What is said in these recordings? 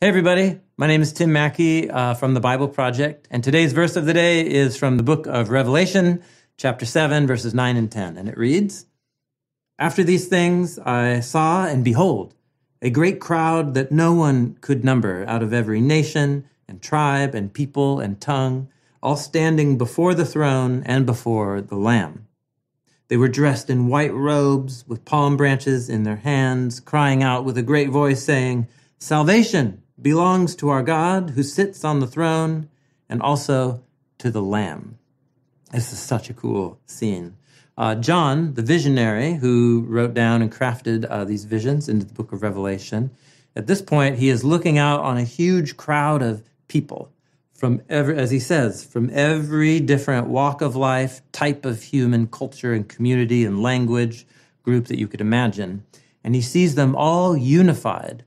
Hey everybody, my name is Tim Mackey from the Bible Project, and today's verse of the day is from the book of Revelation, chapter 7, verses 9 and 10, and it reads, "After these things I saw, and behold, a great crowd that no one could number, out of every nation and tribe and people and tongue, all standing before the throne and before the Lamb. They were dressed in white robes with palm branches in their hands, crying out with a great voice, saying, 'Salvation belongs to our God who sits on the throne and also to the Lamb.'" This is such a cool scene. John, the visionary who wrote down and crafted these visions into the book of Revelation, at this point, he is looking out on a huge crowd of people as he says, from every different walk of life, type of human culture and community and language group that you could imagine. And he sees them all unified.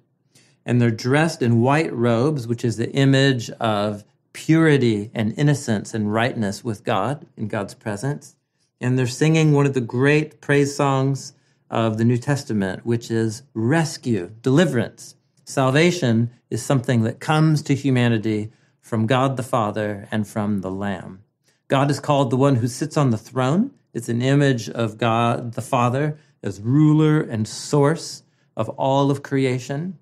And they're dressed in white robes, which is the image of purity and innocence and rightness with God, in God's presence. And they're singing one of the great praise songs of the New Testament, which is rescue, deliverance. Salvation is something that comes to humanity from God the Father and from the Lamb. God is called the one who sits on the throne. It's an image of God the Father as ruler and source of all of creation.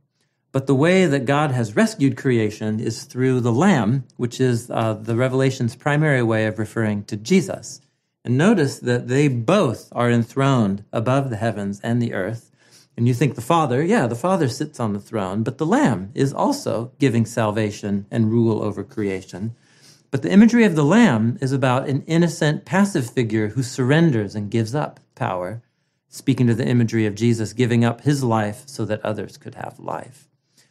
But the way that God has rescued creation is through the Lamb, which is the Revelation's primary way of referring to Jesus. And notice that they both are enthroned above the heavens and the earth. And you think the Father sits on the throne, but the Lamb is also giving salvation and rule over creation. But the imagery of the Lamb is about an innocent, passive figure who surrenders and gives up power, speaking to the imagery of Jesus giving up his life so that others could have life.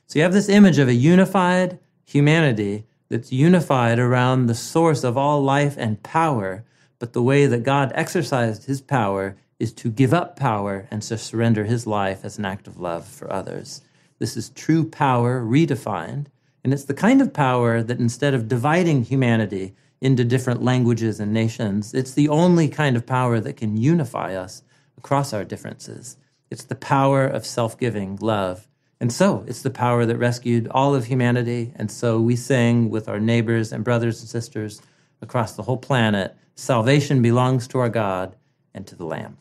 So you have this image of a unified humanity that's unified around the source of all life and power, but the way that God exercised his power is to give up power and to surrender his life as an act of love for others. This is true power redefined, and it's the kind of power that instead of dividing humanity into different languages and nations, it's the only kind of power that can unify us across our differences. It's the power of self-giving love. And so it's the power that rescued all of humanity. And so we sing with our neighbors and brothers and sisters across the whole planet, "Salvation belongs to our God and to the Lamb."